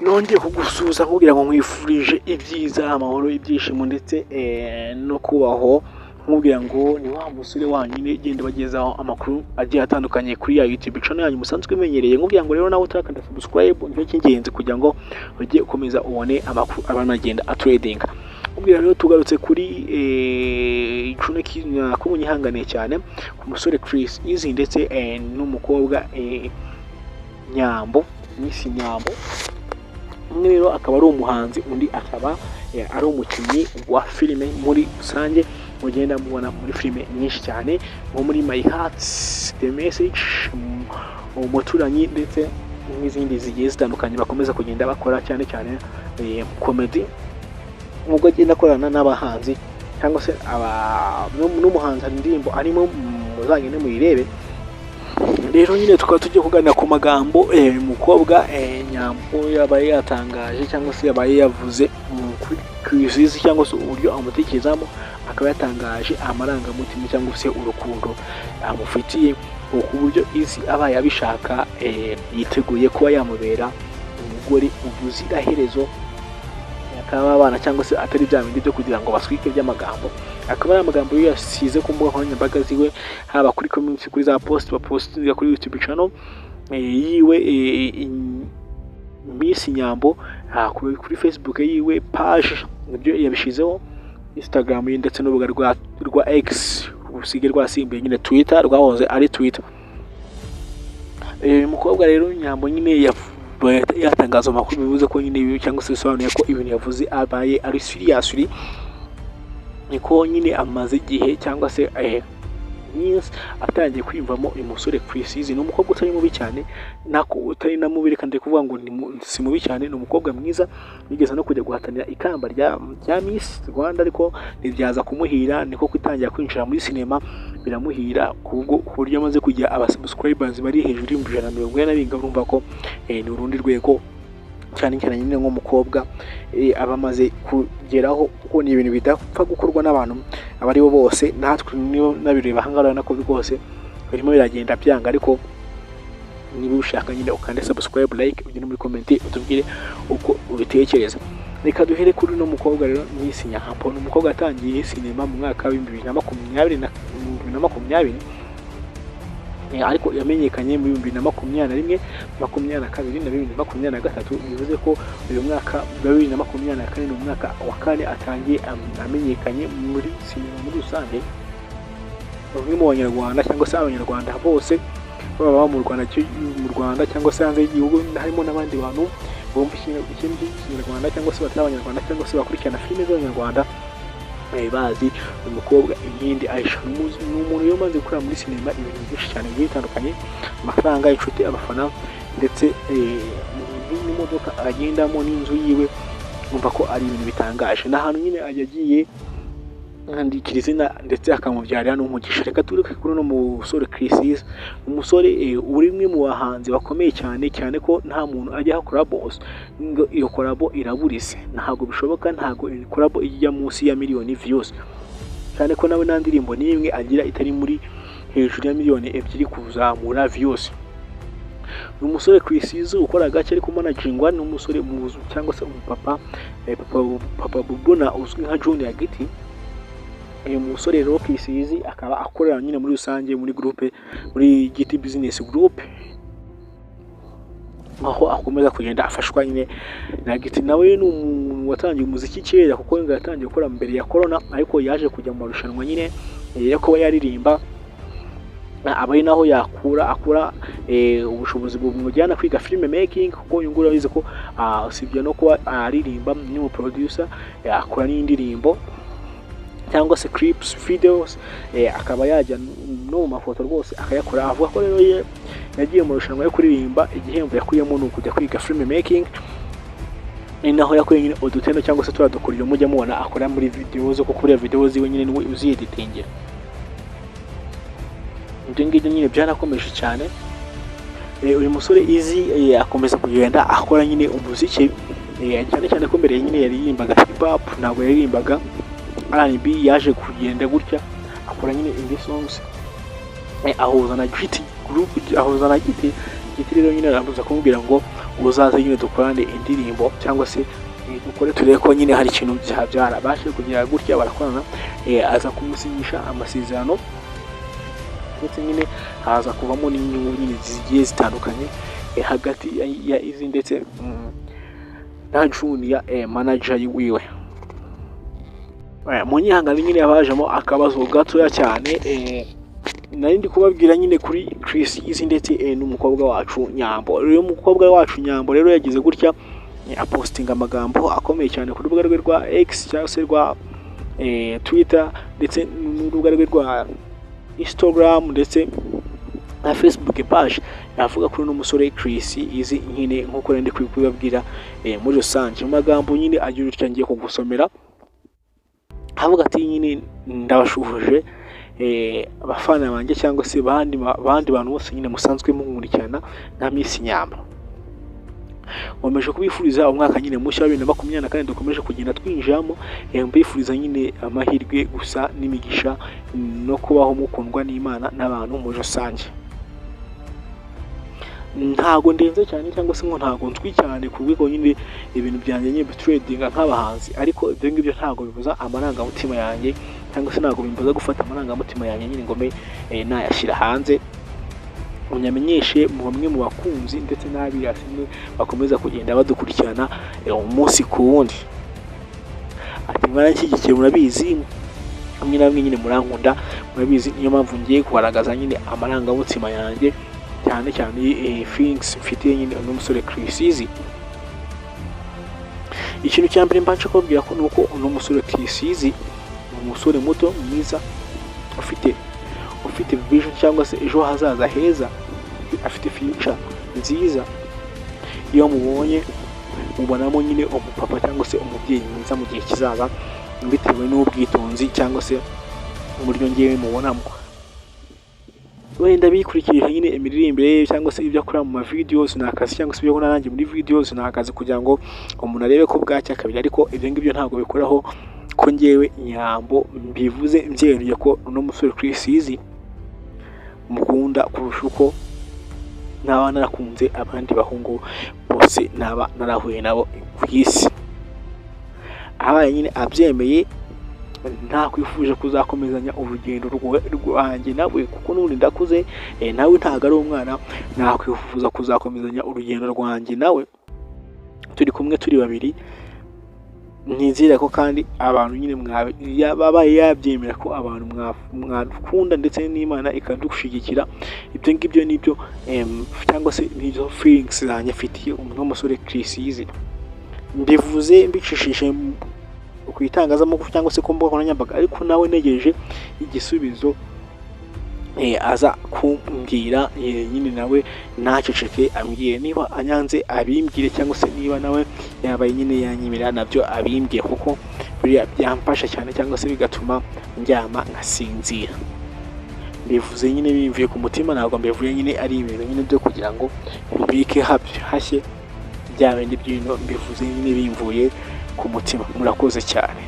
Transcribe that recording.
nongeye kugusuza nkubwira ngo nkwifurije ibyiza, amahoro, ibyishimo ndetse no kubaho. Nkubwira ngo ni wa musore wanyine genda bagezaho amakuru agiye atandukanye kuri ya YouTube channel yanyu musanzwe menyereye. Nkubwira ngo rero nawe utarakanda subscribe nicyo cy'ingenzi kugira ngo ujye ukomeza ubone amakuru abanagenda atrading. Nkubwira rero tugarutse kuri icuno k'umunyihanganiye cyane ku musore Chris Eazy ndetse n'umukobwa Nyambo, Miss Nyambo. Umwe rero akaba ari umuhanzi, undi akaba ari umukinnyi wa filime muri rusange. Mugenda mubona muri filime nyinshi cyane nko muri My Heart, The Message, Umuturanyi ndetse n'izindi zigiye zitandukanye bakomeza kugenda bakora cyane cyane comedy. Nubwo agenda akorana n'abahanzi cyangwa se n'umuhanzi indirimbo arimo muzagende muyirebe. Rero nyine tukaba tujye kuganira ku magambo umukobwa Nyambo yabaye yatangaje cyangwa se yabaye yavuze kuri Eazy cyangwa se uburyo amutekerezamo, akaba yatangaje amarangamutima cyangwa se urukundo amufitiye ku buryo Eazy aba yabishaka yiteguye kuba yamubera umugore ubuziraherezo, akaba abana cyangwa se atari bya bindi byo kugira ngo baswike by'amagambo. Akaba ari amagambo yasize ku mbuga nkoranyambaga ziwe, haba kuri community, kuri za post bapostinga kuri YouTube channel yiwe Miss Nyambo, kuri Facebook yiwe page nabyo yabishizeho, Instagram ye ndetse n'urubuga rwa X usige rwasimbuye nyine Twitter, rwahoze ari Twitter. Umukobwa rero Nyambo nyine yatangaza amakuru bivuze ko nyine cyangwa se bisobanuye ko ibintu yavuze abaye ari seriously, niko nyine amaze igihe cyangwa se atangiye kwiyumvamo umusore Chris Eazy. Ni umukobwa utari mubi cyane, nako utari na mubi, kandi kuvuga ngo si mubi cyane. Ni umukobwa mwiza bigeze no kujya guhatanira ikamba rya Miss Rwanda, ariko ntibyaza kumuhira, niko kwitangira kwinjira muri sinema biramuhira ku buryo amaze kujya abasubscribers bari hejuru y'140. Urumva ko ni urundi rwego cyane cyane nyine nk'umukobwa abamaze kugeraho, kuko ni ibintu bidapfa gukorwa n'abantu abari bo bose. Natwe niyo nabireba hangara nako rwose birimo biragenda byanga, ariko niba ushaka nyine ukande subscribe, like, ujye muri comment utubwire uko ubitekereza. Reka duhere kuri no mukobwa rero Miss Nyambo. Ni umukobwa atangiye sinema mu mwaka wa 2020 ariko yamenyekanye mu 2021, 2022 na 2023. Bivuze ko uyu mwaka wa 2024 ni umwaka wa kane atangiye amenyekanye muri sinema muri rusange. Bamwe mu Banyarwanda cyangwa se Abanyarwanda bose baba mu Rwanda cyangwa se hanze y'igihugu, harimo n'abandi bantu bumva ikindi Kinyarwanda cyangwa se batari Abanyarwanda cyangwa se bakurikirana filime z'Abanyarwanda bazi umukobwa Inkindi Aisha. Ni umuntu yamaze gukora muri sinema ibintu byinshi cyane bitandukanye, amafaranga, inshuti, abafana ndetse n'imodoka agendamo n'inzu yiwe. Umva ko ari ibintu bitangaje. N'ahantu nyine yagiye andikira izina ndetse akamubyarira n'umugisha. Reka turuke kuri no musore Chris Eazy, umusore uri mwe mu bahanzi bakomeye cyane cyane ko nta muntu ajya akora boss ngo iyo collabo iraburise. Ntabwo bishoboka, ntabwo collabo ijya munsi ya miliyoni views, cyane ko nawe nta ndirimbo n'imwe agira itari muri hejuru ya miliyoni 2 kuzamura views. Umusore Chris Eazy ukora gake ariko managingwa n'umusore muzu cyangwa se umupapa papa Bubona uzwi nka Junior Giti. Uyu musore rero Chris Eazy akaba akorera nyine muri rusange muri groupe, muri Giti Business Group, aho akomeza kugenda afashwa nyine na Giti. Nawe ni watangiye umuziki kera kuko ngo yatangiye gukora mbere ya corona, ariko yaje kujya mu marushanwa nyine yo kuba yaririmba, abaye naho akura ubushobozi bumujyana kwiga film making, kuko uyu ngura bize ko usibye no kuba aririmba ni mu producer, akora n'indirimbo cyangwa se clips, videos, akaba yajya no mu mafoto rwose akayakora. Avuga ko rero yagiye mu rushanwa yo kuririmba, igihembo yakuyemo no kujya kwiga film making. Ni naho yakuye nyine udutendo cyangwa se turadukurira mujya mubona akora muri videos, kuko kuri videos ziwe nyine niwe uzieditingira. Ibyo ngibyo nyine byanakomeje cyane. Uyu musore Eazy akomeza kugenda akora nyine umuziki, cyane cyane ko mbere nyine yaririmbaga hip hop, ntabwo yaririmbaga R&B. Yaje kugenda gutya akora nyine indie songs, ahuza na Giti group, ahuza na Giti rero nyine aramuza kumubwira ngo uzaze nyine dukorane indirimbo cyangwa se dukore turebe ko nyine hari ikintu byabyara. Bashe kugira gutya barakorana, aza kumusinyisha amasezerano ndetse nyine haza kuvamo n'inyungu nyine zigiye zitandukanye hagati ya eazy ndetse na junior manager wiwe. Mu nyihangane nyine yabajemo akabazo gatoya cyane, nari ndi kubabwira nyine kuri Chris eazy ndetse n'umukobwa wacu Nyambo. Rero umukobwa wacu Nyambo rero yagize gutya apostinga amagambo akomeye cyane ku rubuga rwe rwa X cyangwa se rwa Twitter ndetse n'urubuga rwe rwa Instagram ndetse na Facebook page, yavuga kuri n'umusore Chris eazy nyine nkuko ndi kubibabwira muri rusange. Mu magambo nyine agira utya ngiye kugusomera, avuga ati nyine ndabashuhuje abafana banjye cyangwa se bandi bantu bose nyine musanzwe munkurikirana na Miss Nyambo. Nkomeje kubifuriza umwaka nyine mushya wa 2024 dukomeje kugenda twinjiramo, mbifuriza nyine amahirwe gusa n'imigisha no kubaho mukundwa n'Imana n'abantu muri rusange. Ntago ndenze cyane cyangwa se ngo ntago nzwi cyane ku rwego nyine ibintu byanjye nyine tradinga nk'abahanzi, ariko ibyo ngibyo ntago bivuza amarangamutima yanjye cyangwa se ntago bimbuza gufata amarangamutima yanjye nyine ngome nayashyira hanze, unyamenyeshe mu bamwe mu bakunzi ndetse n'abirasi bakomeza kugenda badukurikirana umunsi ku wundi. Ati mwaranshyigikiye, murabizi hamwe na bamwe nyine murankunda, murabizi niyo mpamvu ngiye kugaragaza nyine amarangamutima yanjye cyane cyane feelings mfitiye nyine n'umusore Chris eazy. Ikintu cya mbere mbanje kubabwira ko nuko uno musore Chris eazy umusore muto mwiza ufite vision cyangwa se ejo hazaza heza, afite future nziza. Iyo mubonye mubonamo nyine umupapa cyangwa se umubyeyi mwiza mu gihe kizaza, bitewe n'ubwitonzi cyangwa se uburyo ngiye mubonamo. Wenda bikurikije nyine imiririmbire cyangwa se ibyo akora mu ma videos nakazi cyangwa se ibyo nanjye muri videos nakazi kugira ngo umuntu arebe ko bwacya kabiri, ariko ibyo ngibyo ntabwo bikoraho ko ngewe Nyambo mbivuze mbyeruye ko uno musore Chris eazy mukunda kurusha uko naba narakunze abandi bahungu bose naba narahuye nabo ku isi. Abaye nyine abyemeye, nta kwifuje kuzakomezanya urugendo rwanjye nawe kuko n'ubundi ndakuze, nawe ntago ari umwana, nta kwifuza kuzakomezanya urugendo rwanjye nawe, turi kumwe turi babiri. Nizere ko kandi abantu nyine babaye yabyemera ko abantu mwakunda ndetse n'Imana ikadushigikira. Ibyo ngibyo nibyo cyangwa se nizo feelings zanjye mfitiye umusore Chris eazy. Mbivuze mbicishije ku itangazamakuru cyangwa se ku mbuga nkoranyambaga, ariko nawe negereje igisubizo aza kumbwira nyine nawe ntaceceke ambwiye. Niba anyanze abimbwire cyangwa se niba nawe yabaye nyine yanyimira nabyo abimbwiye, kuko buriya byamfasha cyane cyangwa se bigatuma ndyama nkasinzira. Mbivuze nyine bimvuye ku mutima, ntabwo mbivuye nyine ari ibintu nyine byo kugira ngo mbike hashye bya bindi by'ino, mbivuze nyine bimvuye ku mutima. Murakoze cyane.